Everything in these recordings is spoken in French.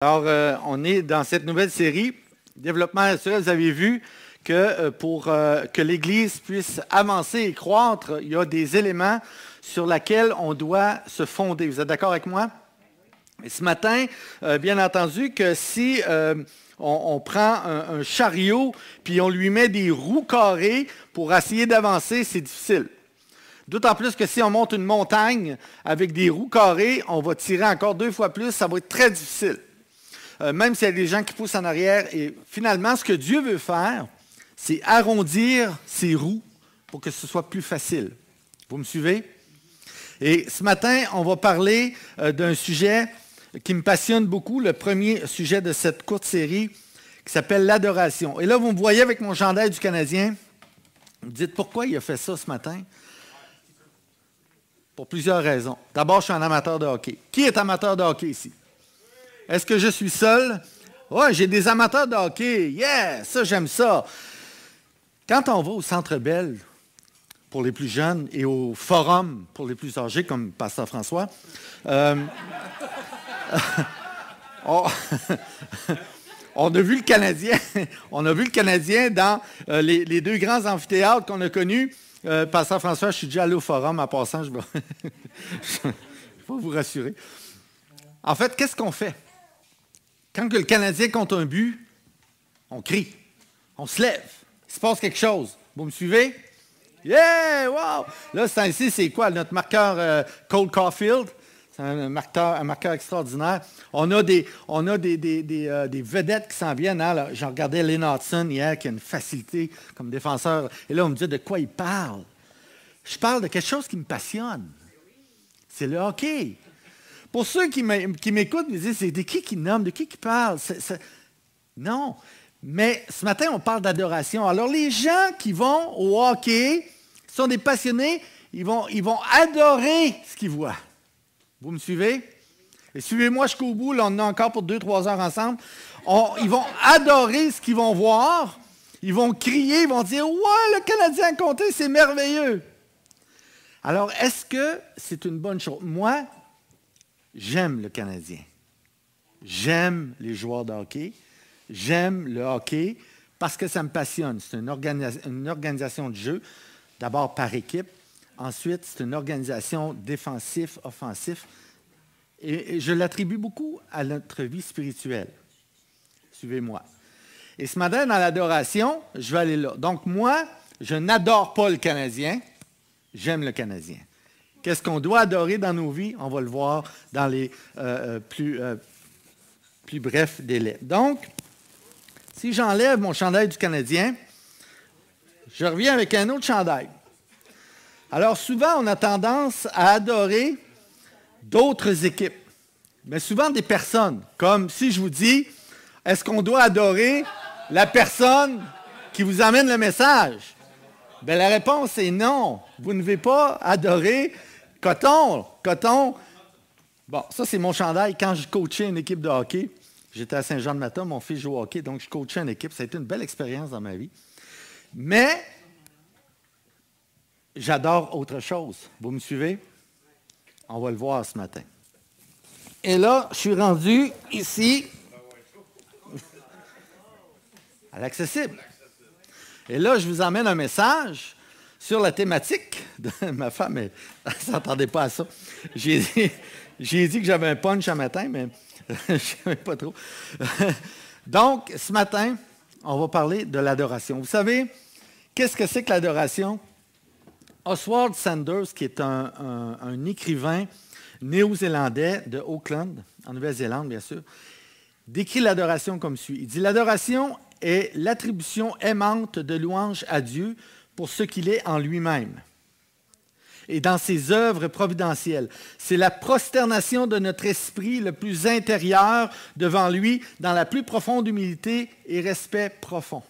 Alors, on est dans cette nouvelle série, Développement naturel. Vous avez vu que pour que l'Église puisse avancer et croître, il y a des éléments sur lesquels on doit se fonder. Vous êtes d'accord avec moi? Et ce matin, bien entendu, que si on prend un chariot puis on lui met des roues carrées pour essayer d'avancer, c'est difficile. D'autant plus que si on monte une montagne avec des roues carrées, on va tirer encore 2 fois plus, ça va être très difficile. Même s'il y a des gens qui poussent en arrière. Et finalement, ce que Dieu veut faire, c'est arrondir ses roues pour que ce soit plus facile. Vous me suivez? Et ce matin, on va parler d'un sujet qui me passionne beaucoup, le premier sujet de cette courte série qui s'appelle l'adoration. Et là, vous me voyez avec mon chandail du Canadien. Vous me dites, pourquoi il a fait ça ce matin? Pour plusieurs raisons. D'abord, je suis un amateur de hockey. Qui est amateur de hockey ici? Est-ce que je suis seul? Oui, j'ai des amateurs de hockey. Yeah! Ça, j'aime ça. Quand on va au Centre Bell pour les plus jeunes et au Forum pour les plus âgés, comme Pasteur François, on a vu le Canadien. On a vu le Canadien dans les 2 grands amphithéâtres qu'on a connus. Pasteur François, je suis déjà allé au Forum en passant. Je vais vous rassurer. En fait, qu'est-ce qu'on fait? Quand le Canadien compte un but, on crie, on se lève, il se passe quelque chose. Vous me suivez? Yeah! Wow! Là, ici, c'est quoi? Notre marqueur Cole Caulfield. C'est un marqueur extraordinaire. On a des vedettes qui s'en viennent. Hein? J'en regardais Lynn Hudson hier, qui a une facilité comme défenseur. Et là, on me dit de quoi il parle. Je parle de quelque chose qui me passionne. C'est le hockey. Pour ceux qui m'écoutent, ils me disent, c'est de qui nomme, de qui parle? Non. Mais ce matin, on parle d'adoration. Alors, les gens qui vont au hockey sont des passionnés, ils vont adorer ce qu'ils voient. Vous me suivez? Et suivez-moi jusqu'au bout, là, on en a encore pour 2-3 heures ensemble. Ils vont adorer ce qu'ils vont voir. Ils vont crier, ils vont dire, ouais, le Canadien a compté, c'est merveilleux. Alors, est-ce que c'est une bonne chose? Moi, j'aime le Canadien. J'aime les joueurs de hockey. J'aime le hockey parce que ça me passionne. C'est une organisation de jeu, d'abord par équipe. Ensuite, c'est une organisation défensif-offensif. Et je l'attribue beaucoup à notre vie spirituelle. Suivez-moi. Et ce matin, dans l'adoration, je vais aller là. Donc moi, je n'adore pas le Canadien. J'aime le Canadien. Qu'est-ce qu'on doit adorer dans nos vies? On va le voir dans les plus brefs délais. Donc, si j'enlève mon chandail du Canadien, je reviens avec un autre chandail. Alors, souvent, on a tendance à adorer d'autres équipes, mais souvent des personnes. Comme si je vous dis, est-ce qu'on doit adorer la personne qui vous amène le message? Bien, la réponse est non. Vous ne devez pas adorer Coton. Bon, ça, c'est mon chandail. Quand je coachais une équipe de hockey, j'étais à Saint-Jean-de-Mata, mon fils joue au hockey, donc je coachais une équipe. Ça a été une belle expérience dans ma vie. Mais, j'adore autre chose. Vous me suivez? On va le voir ce matin. Et là, je suis rendu ici, à l'accessible. Et là, je vous emmène un message sur la thématique de ma femme. Elle ne s'attendait pas à ça. J'ai dit que j'avais un punch un matin, mais je ne savais pas trop. Donc, ce matin, on va parler de l'adoration. Vous savez, qu'est-ce que c'est que l'adoration? Oswald Sanders, qui est un écrivain néo-zélandais de Auckland, en Nouvelle-Zélande, bien sûr, décrit l'adoration comme suit. Il dit « L'adoration est l'attribution aimante de louange à Dieu pour ce qu'il est en lui-même et dans ses œuvres providentielles. C'est la prosternation de notre esprit le plus intérieur devant lui dans la plus profonde humilité et respect profond.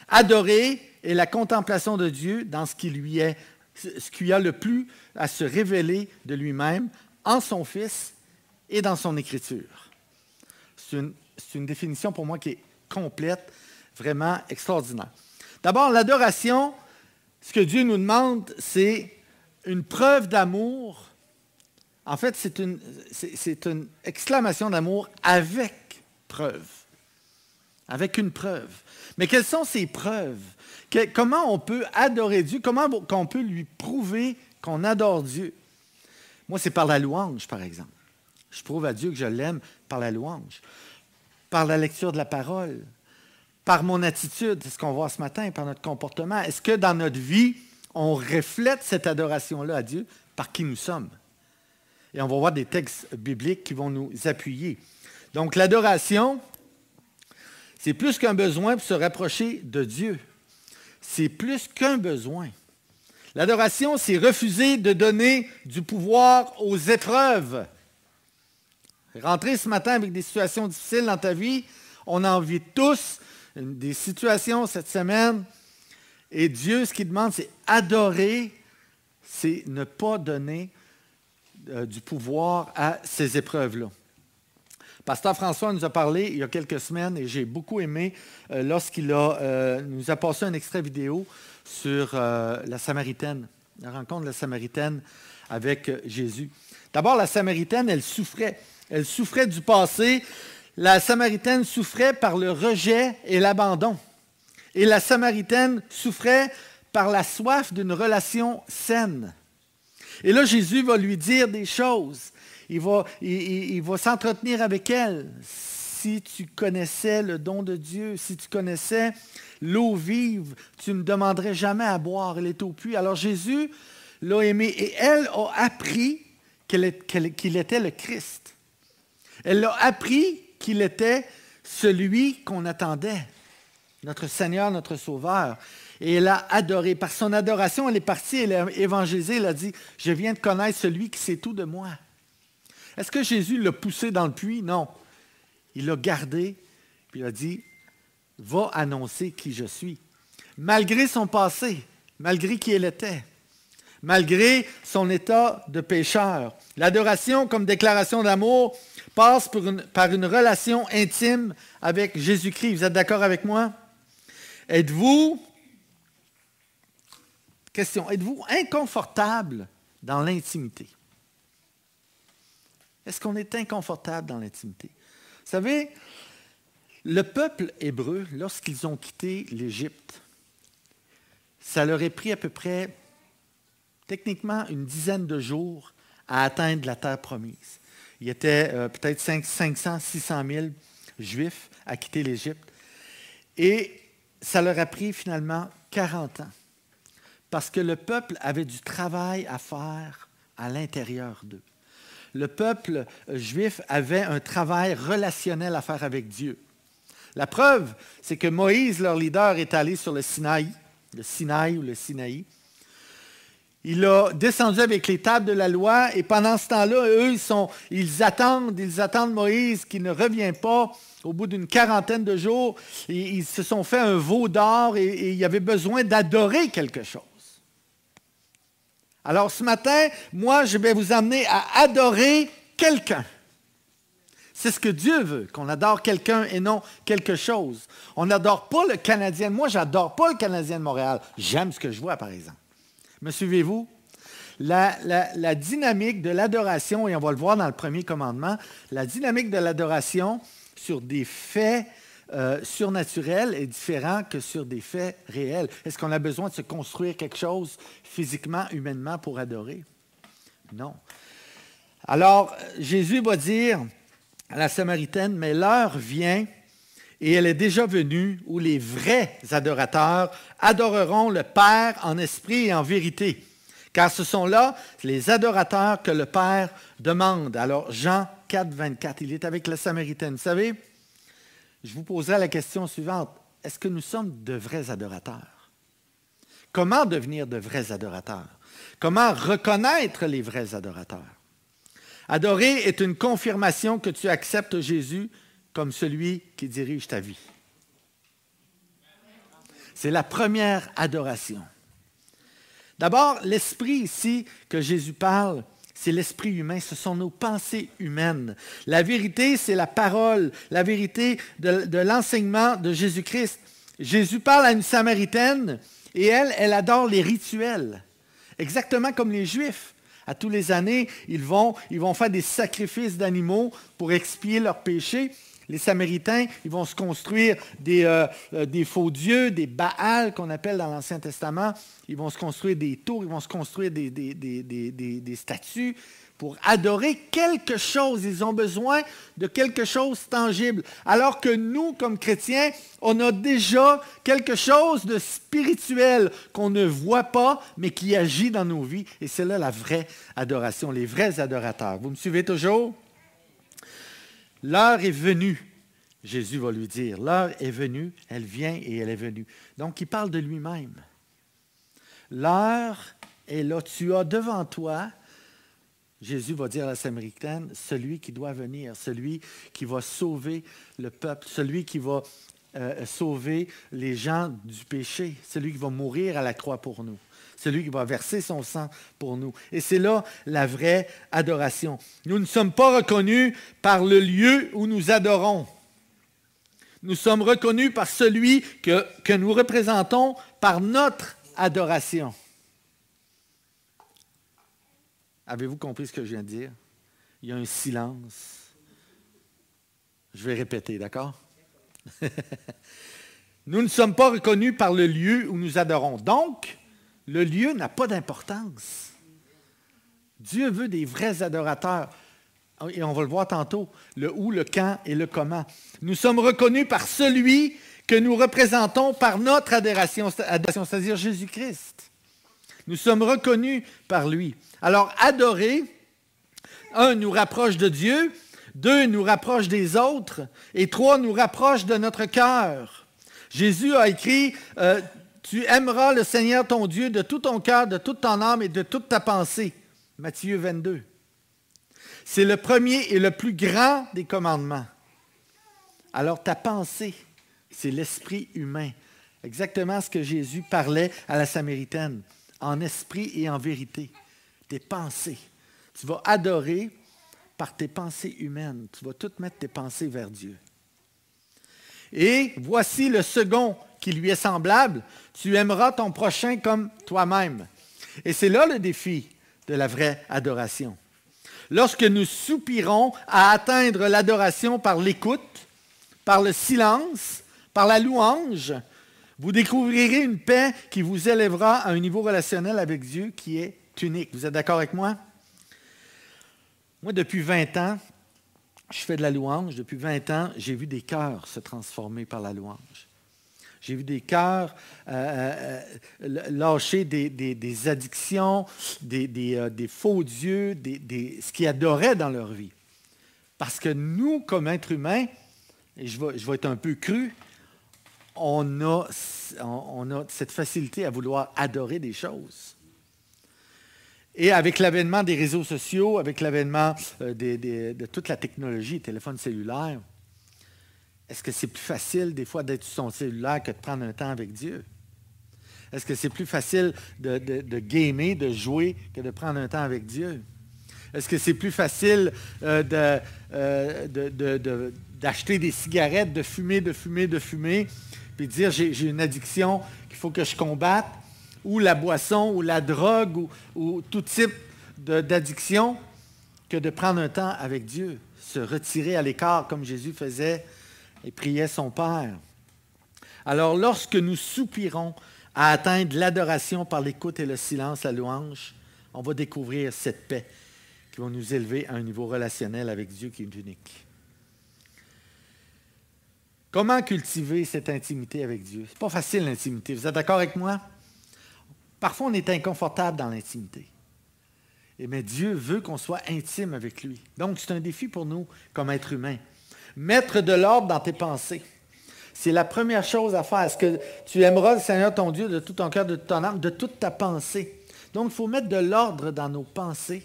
Adorer est la contemplation de Dieu dans ce qui a le plus à se révéler de lui-même en son Fils et dans son Écriture. » C'est une définition pour moi qui est complète, vraiment extraordinaire. D'abord, l'adoration, ce que Dieu nous demande, c'est une preuve d'amour En fait, c'est une exclamation d'amour avec preuve. Avec une preuve. Mais quelles sont ces preuves? Comment on peut adorer Dieu? Comment on peut lui prouver qu'on adore Dieu? Moi, c'est par la louange, par exemple. Je prouve à Dieu que je l'aime par la louange, par la lecture de la parole, par mon attitude, c'est ce qu'on voit ce matin, par notre comportement. Est-ce que dans notre vie, on reflète cette adoration-là à Dieu par qui nous sommes? Et on va voir des textes bibliques qui vont nous appuyer. Donc, l'adoration, c'est plus qu'un besoin pour se rapprocher de Dieu. C'est plus qu'un besoin. L'adoration, c'est refuser de donner du pouvoir aux épreuves. Rentrer ce matin avec des situations difficiles dans ta vie, on en vit tous des situations cette semaine. Et Dieu, ce qu'il demande, c'est adorer, c'est ne pas donner du pouvoir à ces épreuves-là. Pasteur François nous a parlé il y a quelques semaines et j'ai beaucoup aimé lorsqu'il nous a passé un extrait vidéo sur la Samaritaine, la rencontre de la Samaritaine avec Jésus. D'abord, la Samaritaine, elle souffrait. Elle souffrait du passé. La Samaritaine souffrait par le rejet et l'abandon. Et la Samaritaine souffrait par la soif d'une relation saine. Et là, Jésus va lui dire des choses. Il va s'entretenir avec elle. Si tu connaissais le don de Dieu, si tu connaissais l'eau vive, tu ne me demanderais jamais à boire. Elle est au puits. Alors Jésus l'a aimée et elle a appris qu'il était le Christ. Elle a appris qu'il était celui qu'on attendait, notre Seigneur, notre Sauveur. Et elle a adoré. Par son adoration, elle est partie, elle a évangélisé, elle a dit, « Je viens de connaître celui qui sait tout de moi. » Est-ce que Jésus l'a poussé dans le puits? Non. Il l'a gardé, puis il a dit, « Va annoncer qui je suis. » Malgré son passé, malgré qui elle était, malgré son état de pécheur. L'adoration comme déclaration d'amour passe par une relation intime avec Jésus-Christ. Vous êtes d'accord avec moi? Question, êtes-vous inconfortable dans l'intimité? Est-ce qu'on est inconfortable dans l'intimité? Vous savez, le peuple hébreu, lorsqu'ils ont quitté l'Égypte, ça leur est pris à peu près, techniquement, une dizaine de jours à atteindre la terre promise. Il y était peut-être 500, 600 000 Juifs à quitter l'Égypte. Et ça leur a pris finalement 40 ans. Parce que le peuple avait du travail à faire à l'intérieur d'eux. Le peuple juif avait un travail relationnel à faire avec Dieu. La preuve, c'est que Moïse, leur leader, est allé sur le Sinaï ou le Sinaï. Il a descendu avec les tables de la loi et pendant ce temps-là, eux, ils attendent Moïse qui ne revient pas. Au bout d'une quarantaine de jours, ils se sont fait un veau d'or et il y avait besoin d'adorer quelque chose. Alors ce matin, moi, je vais vous amener à adorer quelqu'un. C'est ce que Dieu veut, qu'on adore quelqu'un et non quelque chose. On n'adore pas le Canadien. Moi, je n'adore pas le Canadien de Montréal. J'aime ce que je vois, par exemple. Me suivez-vous? La dynamique de l'adoration, et on va le voir dans le premier commandement, la dynamique de l'adoration sur des faits surnaturels est différente que sur des faits réels. Est-ce qu'on a besoin de se construire quelque chose physiquement, humainement pour adorer? Non. Alors, Jésus va dire à la Samaritaine, mais l'heure vient et elle est déjà venue où les vrais adorateurs adoreront le Père en esprit et en vérité. Car ce sont là les adorateurs que le Père demande. Alors, Jean 4, 24, il est avec la Samaritaine. Vous savez, je vous poserai la question suivante. Est-ce que nous sommes de vrais adorateurs? Comment devenir de vrais adorateurs? Comment reconnaître les vrais adorateurs? Adorer est une confirmation que tu acceptes Jésus comme celui qui dirige ta vie. C'est la première adoration. D'abord, l'esprit ici que Jésus parle, c'est l'esprit humain, ce sont nos pensées humaines. La vérité, c'est la parole, la vérité de l'enseignement de Jésus-Christ. Jésus parle à une Samaritaine et elle adore les rituels, exactement comme les Juifs. À tous les années, ils vont faire des sacrifices d'animaux pour expier leurs péchés. Les Samaritains, ils vont se construire des faux dieux, des Baals qu'on appelle dans l'Ancien Testament. Ils vont se construire des tours, ils vont se construire des statues pour adorer quelque chose. Ils ont besoin de quelque chose de tangible. Alors que nous, comme chrétiens, on a déjà quelque chose de spirituel qu'on ne voit pas, mais qui agit dans nos vies. Et c'est là la vraie adoration, les vrais adorateurs. Vous me suivez toujours? L'heure est venue, Jésus va lui dire. L'heure est venue, elle vient et elle est venue. Donc, il parle de lui-même. L'heure est là. Tu as devant toi, Jésus va dire à la Samaritaine, celui qui doit venir, celui qui va sauver le peuple, celui qui va sauver les gens du péché, celui qui va mourir à la croix pour nous. Celui qui va verser son sang pour nous. Et c'est là la vraie adoration. Nous ne sommes pas reconnus par le lieu où nous adorons. Nous sommes reconnus par celui que nous représentons par notre adoration. Avez-vous compris ce que je viens de dire? Il y a un silence. Je vais répéter, d'accord? Nous ne sommes pas reconnus par le lieu où nous adorons. Donc, le lieu n'a pas d'importance. Dieu veut des vrais adorateurs. Et on va le voir tantôt, le où, le quand et le comment. Nous sommes reconnus par celui que nous représentons par notre adoration, c'est-à-dire Jésus-Christ. Nous sommes reconnus par lui. Alors, adorer, nous rapproche de Dieu, 2, nous rapproche des autres, et 3, nous rapproche de notre cœur. Jésus a écrit, tu aimeras le Seigneur ton Dieu de tout ton cœur, de toute ton âme et de toute ta pensée. Matthieu 22. C'est le premier et le plus grand des commandements. Alors ta pensée, c'est l'esprit humain. Exactement ce que Jésus parlait à la Samaritaine, en esprit et en vérité. Tes pensées. Tu vas adorer par tes pensées humaines. Tu vas tout mettre tes pensées vers Dieu. Et voici le second qui lui est semblable, tu aimeras ton prochain comme toi-même. Et c'est là le défi de la vraie adoration. Lorsque nous soupirons à atteindre l'adoration par l'écoute, par le silence, par la louange, vous découvrirez une paix qui vous élèvera à un niveau relationnel avec Dieu qui est unique. Vous êtes d'accord avec moi? Moi, depuis 20 ans, je fais de la louange. Depuis 20 ans, j'ai vu des cœurs se transformer par la louange. J'ai vu des cœurs lâcher des addictions, des faux dieux, ce qu'ils adoraient dans leur vie. Parce que nous, comme êtres humains, et je vais être un peu cru, on a cette facilité à vouloir adorer des choses. Et avec l'avènement des réseaux sociaux, avec l'avènement de toute la technologie, téléphone cellulaire, est-ce que c'est plus facile des fois d'être sur son cellulaire que de prendre un temps avec Dieu? Est-ce que c'est plus facile de gamer, de jouer, que de prendre un temps avec Dieu? Est-ce que c'est plus facile d'acheter des cigarettes, de fumer, puis de dire j'ai une addiction qu'il faut que je combatte, ou la boisson, ou la drogue, ou tout type d'addiction, que de prendre un temps avec Dieu, se retirer à l'écart comme Jésus faisait et priait son Père. Alors, lorsque nous soupirons à atteindre l'adoration par l'écoute et le silence, la louange, on va découvrir cette paix qui va nous élever à un niveau relationnel avec Dieu qui est unique. Comment cultiver cette intimité avec Dieu? Ce n'est pas facile, l'intimité. Vous êtes d'accord avec moi? Parfois, on est inconfortable dans l'intimité. Mais Dieu veut qu'on soit intime avec lui. Donc, c'est un défi pour nous comme êtres humains. Mettre de l'ordre dans tes pensées. C'est la première chose à faire. Est-ce que tu aimeras le Seigneur ton Dieu de tout ton cœur, de toute ton âme, de toute ta pensée? Donc, il faut mettre de l'ordre dans nos pensées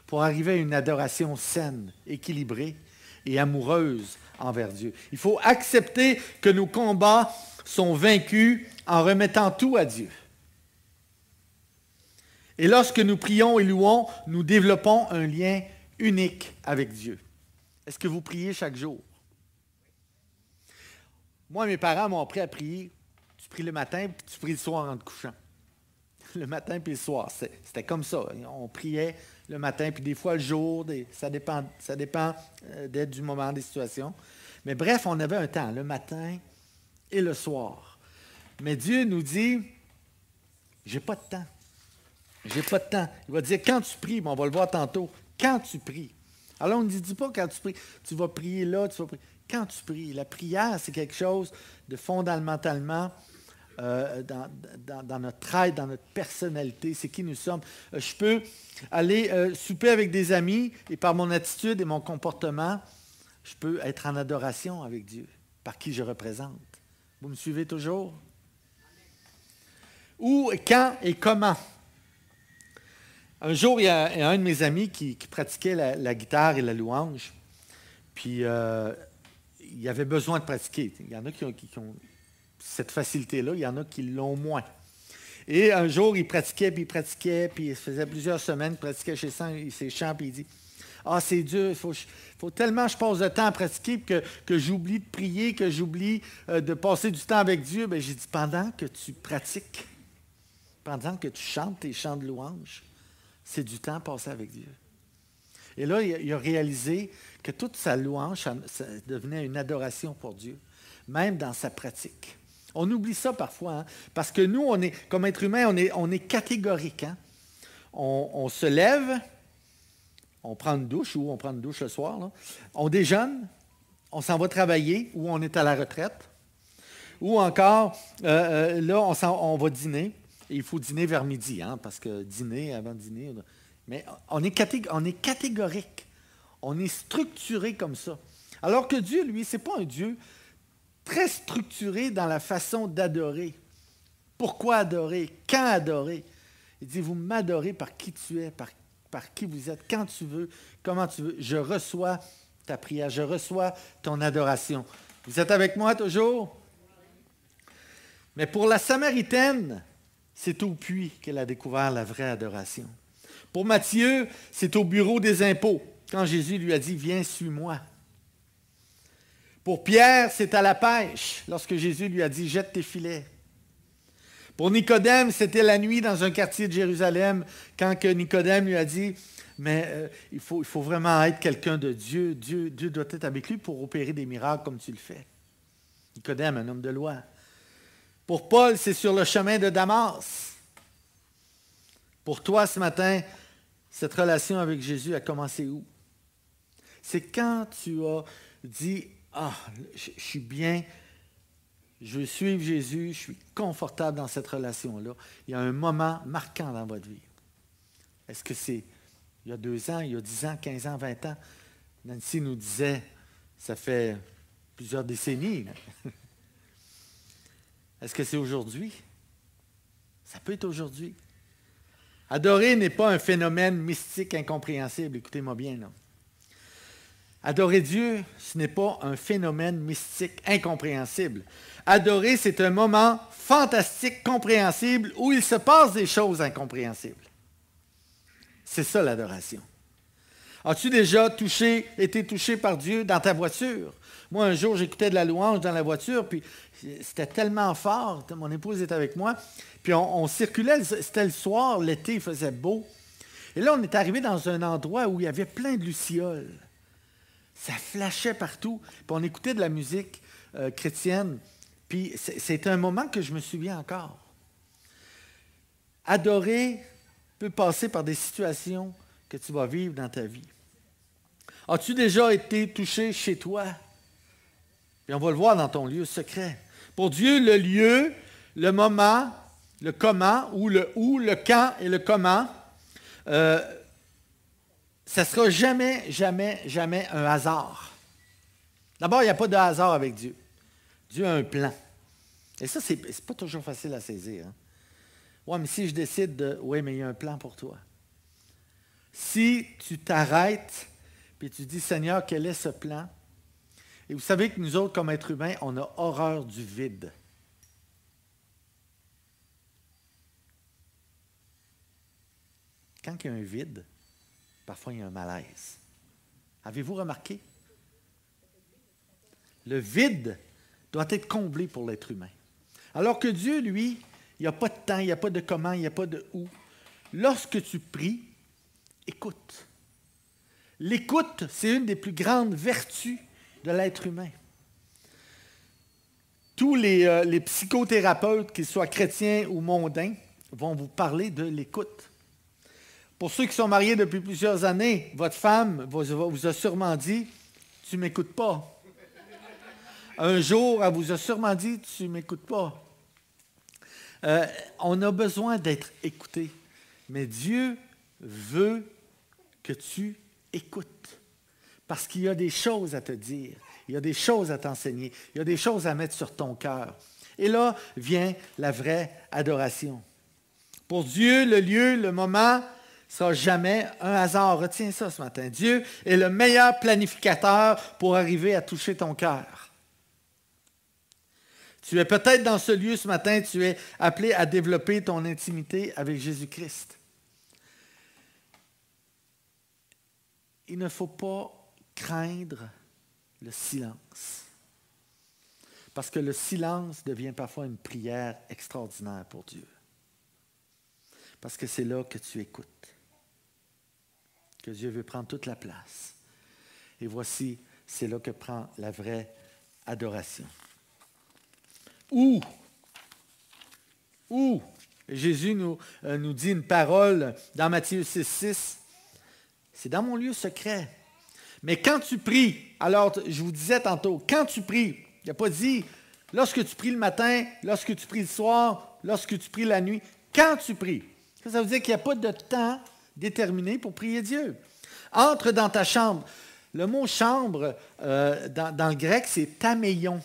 pour arriver à une adoration saine, équilibrée et amoureuse envers Dieu. Il faut accepter que nos combats sont vaincus en remettant tout à Dieu. Et lorsque nous prions et louons, nous développons un lien unique avec Dieu. Est-ce que vous priez chaque jour? Moi, mes parents m'ont appris à prier. Tu pries le matin, puis tu pries le soir en te couchant. le matin puis le soir. C'était comme ça. On priait le matin, puis des fois le jour, ça dépend du moment, des situations. Mais bref, on avait un temps, le matin et le soir. Mais Dieu nous dit, j'ai pas de temps. J'ai pas de temps. Il va dire, quand tu pries, on va le voir tantôt, quand tu pries. Alors on ne dit pas quand tu pries, tu vas prier là, tu vas prier. Quand tu pries, la prière, c'est quelque chose de fondamentalement dans notre être, dans notre personnalité, c'est qui nous sommes. Je peux aller souper avec des amis et par mon attitude et mon comportement, je peux être en adoration avec Dieu, par qui je représente. Vous me suivez toujours? Où, quand et comment? Un jour, il y a un de mes amis qui pratiquait la guitare et la louange, puis il avait besoin de pratiquer. Il y en a qui ont cette facilité-là, il y en a qui l'ont moins. Et un jour, il pratiquait, puis il faisait plusieurs semaines, il pratiquait chez ses chants, puis il dit, « Ah, c'est dur, il faut tellement que je passe de temps à pratiquer que j'oublie de prier, que j'oublie de passer du temps avec Dieu. » Bien, j'ai dit, pendant que tu pratiques, pendant que tu chantes tes chants de louange, c'est du temps passé avec Dieu. Et là, il a réalisé que toute sa louange, ça devenait une adoration pour Dieu, même dans sa pratique. On oublie ça parfois, hein, parce que nous, comme être humain, on est catégorique. Hein? On se lève, on prend une douche, ou on prend une douche le soir, là. On déjeune, on s'en va travailler, ou on est à la retraite, ou encore, là, on va dîner, et il faut dîner vers midi, hein, parce que dîner, avant de dîner, mais on est catégorique, on est structuré comme ça. Alors que Dieu, lui, ce n'est pas un Dieu très structuré dans la façon d'adorer. Pourquoi adorer? Quand adorer? Il dit, vous m'adorez par qui tu es, par qui vous êtes, quand tu veux, comment tu veux. Je reçois ta prière, je reçois ton adoration. Vous êtes avec moi toujours? Mais pour la Samaritaine, c'est au puits qu'elle a découvert la vraie adoration. Pour Matthieu, c'est au bureau des impôts, quand Jésus lui a dit, viens, suis-moi. Pour Pierre, c'est à la pêche, lorsque Jésus lui a dit, jette tes filets. Pour Nicodème, c'était la nuit dans un quartier de Jérusalem, quand que Nicodème lui a dit, mais il faut vraiment être quelqu'un de Dieu. Dieu doit être avec lui pour opérer des miracles comme tu le fais. Nicodème, un homme de loi. Pour Paul, c'est sur le chemin de Damas. Pour toi, ce matin, cette relation avec Jésus a commencé où? C'est quand tu as dit, ah, je suis bien, je veux suivre Jésus, je suis confortable dans cette relation-là. Il y a un moment marquant dans votre vie. Est-ce que c'est il y a 2 ans, il y a 10 ans, 15 ans, 20 ans? Nancy nous disait, ça fait plusieurs décennies. Est-ce que c'est aujourd'hui? Ça peut être aujourd'hui. Adorer n'est pas un phénomène mystique incompréhensible. Écoutez-moi bien, là. Adorer Dieu, ce n'est pas un phénomène mystique incompréhensible. Adorer, c'est un moment fantastique, compréhensible, où il se passe des choses incompréhensibles. C'est ça l'adoration. As-tu déjà été touché par Dieu dans ta voiture? Moi, un jour, j'écoutais de la louange dans la voiture, puis c'était tellement fort, mon épouse était avec moi, puis on circulait, c'était le soir, l'été, il faisait beau. Et là, on est arrivé dans un endroit où il y avait plein de lucioles. Ça flashait partout, puis on écoutait de la musique chrétienne, puis c'est un moment que je me souviens encore. Adorer peut passer par des situations que tu vas vivre dans ta vie. As-tu déjà été touché chez toi? Puis on va le voir dans ton lieu secret. Pour Dieu, le lieu, le moment, le comment, ou le où, le quand et le comment, ça ne sera jamais, jamais, jamais un hasard. D'abord, il n'y a pas de hasard avec Dieu. Dieu a un plan. Et ça, c'est pas toujours facile à saisir. Hein? Oui, mais si je décide de... Oui, mais il y a un plan pour toi. Si tu t'arrêtes, puis tu dis, Seigneur, quel est ce plan? Et vous savez que nous autres, comme êtres humains, on a horreur du vide. Quand il y a un vide, parfois il y a un malaise. Avez-vous remarqué? Le vide doit être comblé pour l'être humain. Alors que Dieu, lui, Il n'y a pas de temps, il n'y a pas de comment, il n'y a pas de où. Lorsque tu pries, écoute. L'écoute, c'est une des plus grandes vertus de l'être humain. Tous les psychothérapeutes, qu'ils soient chrétiens ou mondains, vont vous parler de l'écoute. Pour ceux qui sont mariés depuis plusieurs années, votre femme vous a sûrement dit « Tu ne m'écoutes pas ». Un jour, elle vous a sûrement dit « Tu ne m'écoutes pas ». On a besoin d'être écouté, mais Dieu veut que tu écoutes, parce qu'il y a des choses à te dire, il y a des choses à t'enseigner, il y a des choses à mettre sur ton cœur. Et là vient la vraie adoration. Pour Dieu, le lieu, le moment ne sera jamais un hasard. Retiens ça ce matin. Dieu est le meilleur planificateur pour arriver à toucher ton cœur. Tu es peut-être dans ce lieu ce matin, tu es appelé à développer ton intimité avec Jésus-Christ. Il ne faut pas craindre le silence. Parce que le silence devient parfois une prière extraordinaire pour Dieu. Parce que c'est là que tu écoutes. Que Dieu veut prendre toute la place. Et voici, c'est là que prend la vraie adoration. Où Jésus nous dit une parole dans Matthieu 6,6. C'est dans mon lieu secret. Mais quand tu pries, alors je vous disais tantôt, quand tu pries, il n'a pas dit lorsque tu pries le matin, lorsque tu pries le soir, lorsque tu pries la nuit, quand tu pries. Ça veut dire qu'il n'y a pas de temps déterminé pour prier Dieu. Entre dans ta chambre. Le mot chambre, dans le grec, c'est tameion,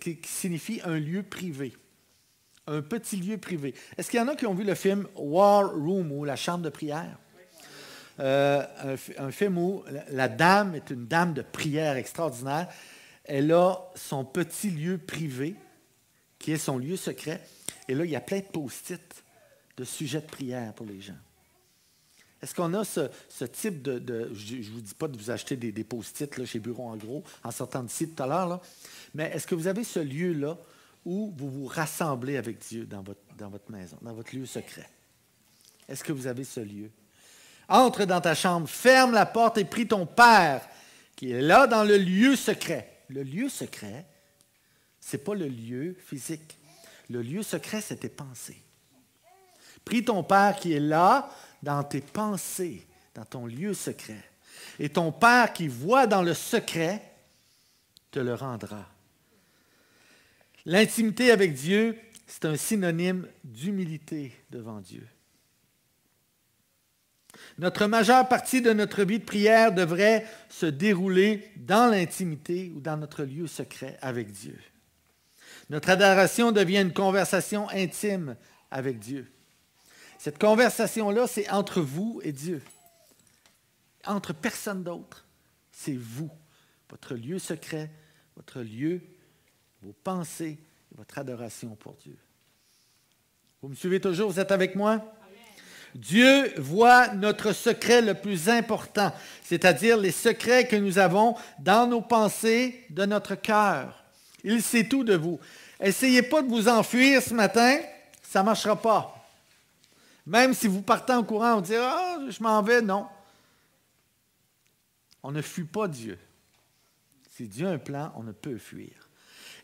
qui signifie un lieu privé. Un petit lieu privé. Est-ce qu'il y en a qui ont vu le film War Room ou La chambre de prière? Un film où la dame est une dame de prière extraordinaire. Elle a son petit lieu privé, qui est son lieu secret. Et là, il y a plein de post-it de sujets de prière pour les gens. Est-ce qu'on a ce type je ne vous dis pas de vous acheter des post-it là, chez Bureau en gros, en sortant d'ici tout à l'heure, là, mais est-ce que vous avez ce lieu-là où vous vous rassemblez avec Dieu dans votre maison, dans votre lieu secret? Est-ce que vous avez ce lieu? Entre dans ta chambre, ferme la porte et prie ton Père qui est là dans le lieu secret. Le lieu secret, ce n'est pas le lieu physique. Le lieu secret, c'est tes pensées. Prie ton Père qui est là dans tes pensées, dans ton lieu secret. Et ton Père qui voit dans le secret te le rendra. L'intimité avec Dieu, c'est un synonyme d'humilité devant Dieu. Notre majeure partie de notre vie de prière devrait se dérouler dans l'intimité ou dans notre lieu secret avec Dieu. Notre adoration devient une conversation intime avec Dieu. Cette conversation-là, c'est entre vous et Dieu. Entre personne d'autre. C'est vous, votre lieu secret, votre lieu, vos pensées, votre adoration pour Dieu. Vous me suivez toujours? Vous êtes avec moi? Dieu voit notre secret le plus important, c'est-à-dire les secrets que nous avons dans nos pensées, de notre cœur. Il sait tout de vous. Essayez pas de vous enfuir ce matin, ça ne marchera pas. Même si vous partez en courant, on dit « Ah, je m'en vais », non. On ne fuit pas Dieu. Si Dieu a un plan, on ne peut fuir.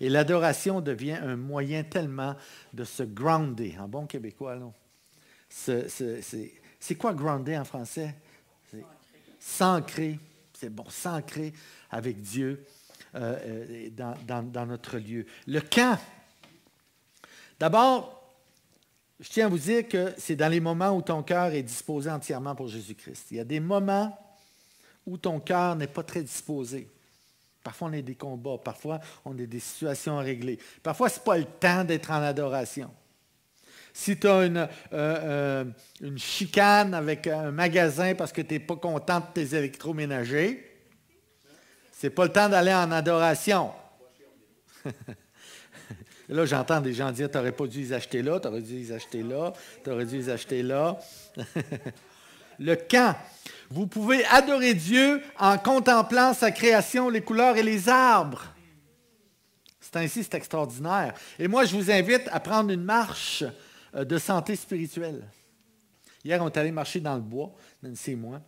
Et l'adoration devient un moyen tellement de se grounder, en bon québécois, non? C'est quoi grounder en français? S'ancrer. C'est bon, s'ancrer avec Dieu dans notre lieu. Le quand. D'abord, je tiens à vous dire que c'est dans les moments où ton cœur est disposé entièrement pour Jésus-Christ. Il y a des moments où ton cœur n'est pas très disposé. Parfois, on a des combats. Parfois, on a des situations à régler. Parfois, ce n'est pas le temps d'être en adoration. Si tu as une chicane avec un magasin parce que tu n'es pas content de tes électroménagers, ce n'est pas le temps d'aller en adoration. Là, j'entends des gens dire, tu n'aurais pas dû les acheter là, tu aurais dû les acheter là, tu aurais dû les acheter là. Le quand. Vous pouvez adorer Dieu en contemplant sa création, les couleurs et les arbres. C'est extraordinaire. Et moi, je vous invite à prendre une marche de santé spirituelle. Hier, on est allé marcher dans le bois, Nancy et moi.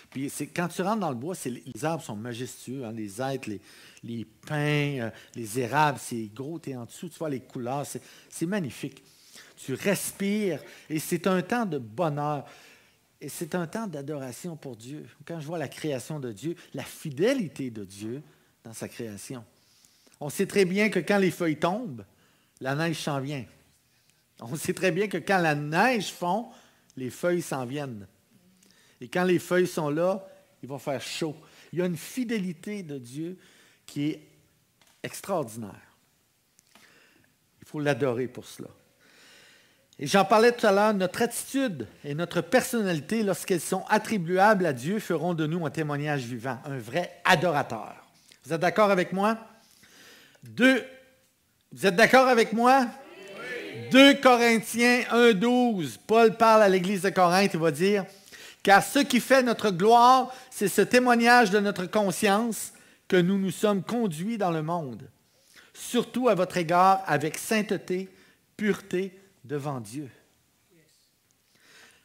Puis quand tu rentres dans le bois, les arbres sont majestueux, hein, les hêtres, les pins, les érables, c'est gros, tu es en dessous, tu vois les couleurs, c'est magnifique. Tu respires et c'est un temps de bonheur. Et c'est un temps d'adoration pour Dieu. Quand je vois la création de Dieu, la fidélité de Dieu dans sa création. On sait très bien que quand les feuilles tombent, la neige s'en vient. On sait très bien que quand la neige fond, les feuilles s'en viennent. Et quand les feuilles sont là, il va faire chaud. Il y a une fidélité de Dieu qui est extraordinaire. Il faut l'adorer pour cela. Et j'en parlais tout à l'heure, notre attitude et notre personnalité, lorsqu'elles sont attribuables à Dieu, feront de nous un témoignage vivant, un vrai adorateur. Vous êtes d'accord avec moi? Vous êtes d'accord avec moi? Oui. 2 Corinthiens 1,12, Paul parle à l'Église de Corinthe, il va dire « Car ce qui fait notre gloire, c'est ce témoignage de notre conscience que nous nous sommes conduits dans le monde, surtout à votre égard avec sainteté, pureté, devant Dieu,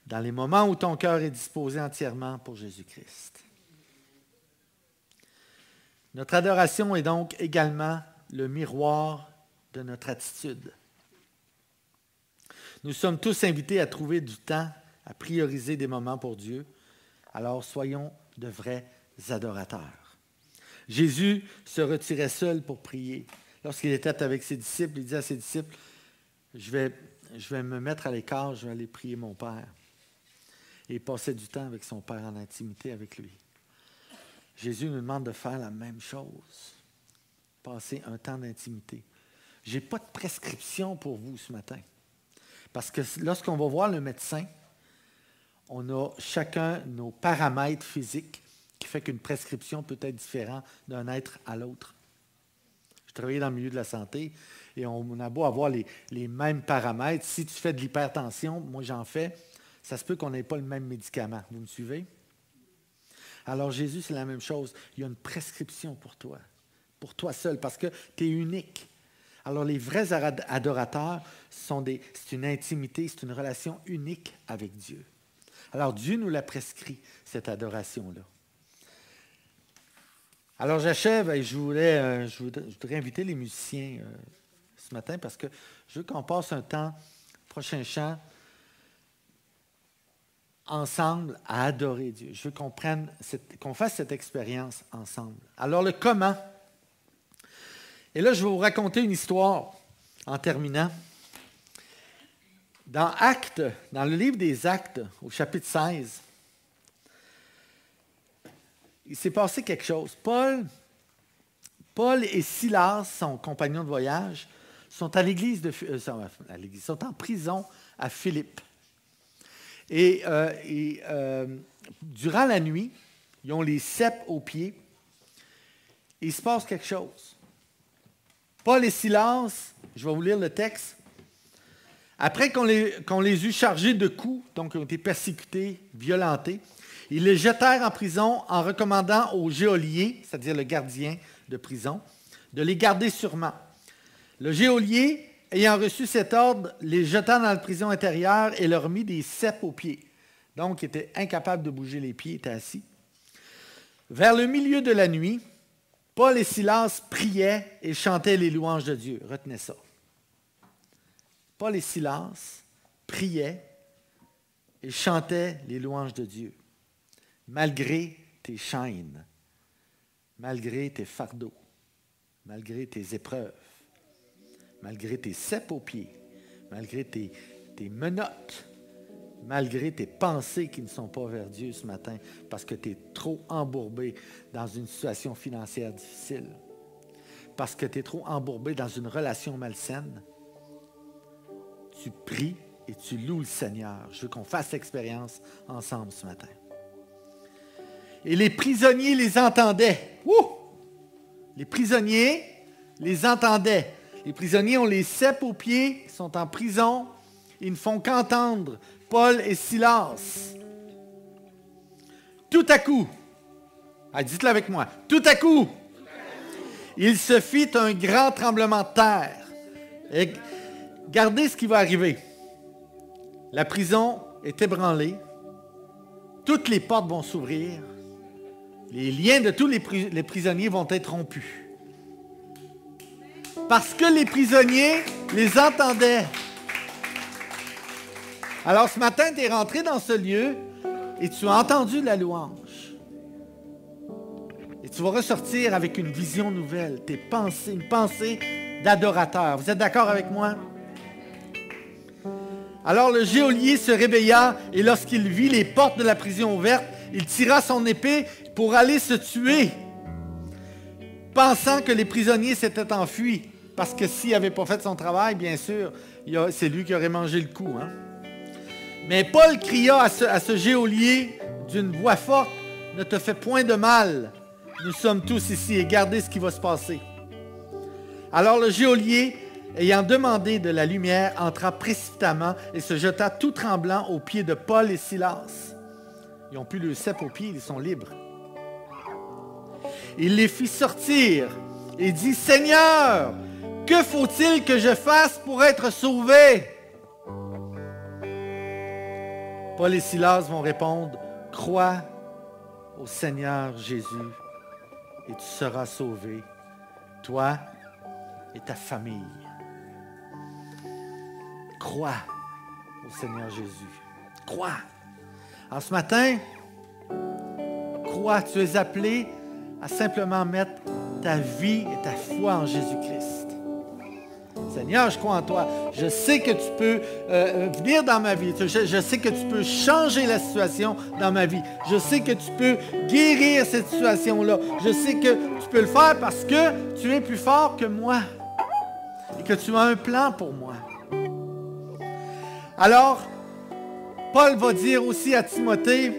dans les moments où ton cœur est disposé entièrement pour Jésus-Christ. » Notre adoration est donc également le miroir de notre attitude. Nous sommes tous invités à trouver du temps, à prioriser des moments pour Dieu. Alors soyons de vrais adorateurs. Jésus se retirait seul pour prier. Lorsqu'il était avec ses disciples, il disait à ses disciples, je vais me mettre à l'écart, je vais aller prier mon Père. Et il passait du temps avec son Père en intimité avec lui. Jésus nous demande de faire la même chose. Passer un temps d'intimité. Je n'ai pas de prescription pour vous ce matin. Parce que lorsqu'on va voir le médecin, on a chacun nos paramètres physiques qui fait qu'une prescription peut être différente d'un être à l'autre. Je travaillais dans le milieu de la santé et on a beau avoir les mêmes paramètres. Si tu fais de l'hypertension, moi j'en fais, ça se peut qu'on n'ait pas le même médicament. Vous me suivez? Alors Jésus, c'est la même chose. Il y a une prescription pour toi seul, parce que tu es unique. Alors les vrais adorateurs, c'est une intimité, c'est une relation unique avec Dieu. Alors Dieu nous l'a prescrit, cette adoration-là. Alors j'achève et je voudrais inviter les musiciens ce matin parce que je veux qu'on passe un temps, prochain chant, ensemble à adorer Dieu. Je veux qu'on fasse cette expérience ensemble. Alors le comment. Et là, je vais vous raconter une histoire en terminant. Dans le livre des Actes, au chapitre 16, il s'est passé quelque chose. Paul et Silas, son compagnon de voyage, sont sont en prison à Philippe. Et durant la nuit, ils ont les ceps aux pieds. Et il se passe quelque chose. Paul et Silas, je vais vous lire le texte. Après qu'on les eut chargés de coups, donc ils ont été persécutés, violentés, ils les jetèrent en prison en recommandant au geôlier, c'est-à-dire le gardien de prison, de les garder sûrement. Le geôlier, ayant reçu cet ordre, les jeta dans la prison intérieure et leur mit des ceps aux pieds. Donc, ils étaient incapables de bouger les pieds, ils étaient assis. Vers le milieu de la nuit, Paul et Silas priaient et chantaient les louanges de Dieu. Retenez ça. Paul et Silas priaient et chantaient les louanges de Dieu, malgré tes chaînes, malgré tes fardeaux, malgré tes épreuves, malgré tes ceps aux pieds, malgré tes menottes, malgré tes pensées qui ne sont pas vers Dieu ce matin, parce que tu es trop embourbé dans une situation financière difficile, parce que tu es trop embourbé dans une relation malsaine. Tu pries et tu loues le Seigneur. Je veux qu'on fasse l'expérience ensemble ce matin. Et les prisonniers les entendaient. Ouh! Les prisonniers les entendaient. Les prisonniers ont les ceps aux pieds, sont en prison. Ils ne font qu'entendre Paul et Silas. Tout à coup, dites-le avec moi, tout à coup, il se fit un grand tremblement de terre. Regardez ce qui va arriver. La prison est ébranlée. Toutes les portes vont s'ouvrir. Les liens de tous les prisonniers vont être rompus. Parce que les prisonniers les entendaient. Alors ce matin, tu es rentré dans ce lieu et tu as entendu la louange. Et tu vas ressortir avec une vision nouvelle, tes pensées, une pensée d'adorateur. Vous êtes d'accord avec moi? Alors le geôlier se réveilla et lorsqu'il vit les portes de la prison ouvertes, il tira son épée pour aller se tuer, pensant que les prisonniers s'étaient enfuis. Parce que s'il n'avait pas fait son travail, bien sûr, c'est lui qui aurait mangé le coup. Hein? Mais Paul cria à ce geôlier d'une voix forte, « Ne te fais point de mal, nous sommes tous ici et gardez ce qui va se passer. » Alors le geôlier, ayant demandé de la lumière, entra précipitamment et se jeta tout tremblant aux pieds de Paul et Silas. Ils n'ont plus le cep aux pieds, ils sont libres. Il les fit sortir et dit, « Seigneur, que faut-il que je fasse pour être sauvé? » Paul et Silas vont répondre, « Crois au Seigneur Jésus et tu seras sauvé, toi et ta famille. » Crois au Seigneur Jésus. Crois. Alors ce matin, crois, tu es appelé à simplement mettre ta vie et ta foi en Jésus-Christ. Seigneur, je crois en toi. Je sais que tu peux venir dans ma vie. Je sais que tu peux changer la situation dans ma vie. Je sais que tu peux guérir cette situation-là. Je sais que tu peux le faire parce que tu es plus fort que moi et que tu as un plan pour moi. Alors, Paul va dire aussi à Timothée,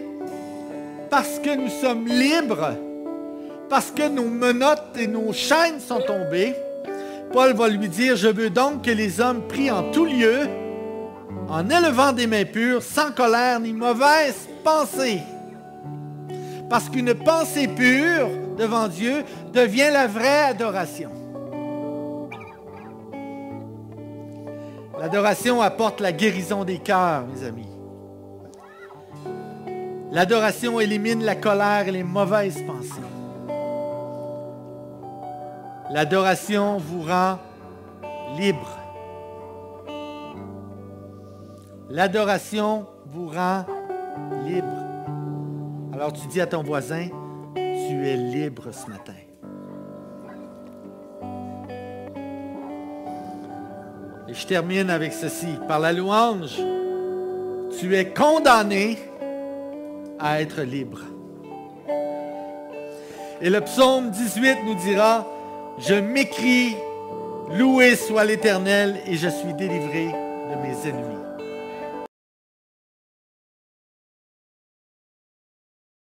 parce que nous sommes libres, parce que nos menottes et nos chaînes sont tombées, Paul va lui dire, « Je veux donc que les hommes prient en tout lieu, en élevant des mains pures, sans colère ni mauvaise pensée. Parce qu'une pensée pure devant Dieu devient la vraie adoration. » L'adoration apporte la guérison des cœurs, mes amis. L'adoration élimine la colère et les mauvaises pensées. L'adoration vous rend libre. L'adoration vous rend libre. Alors tu dis à ton voisin, tu es libre ce matin. Et je termine avec ceci. Par la louange, tu es condamné à être libre. Et le psaume 18 nous dira, « Je m'écrie, loué soit l'Éternel, et je suis délivré de mes ennemis. »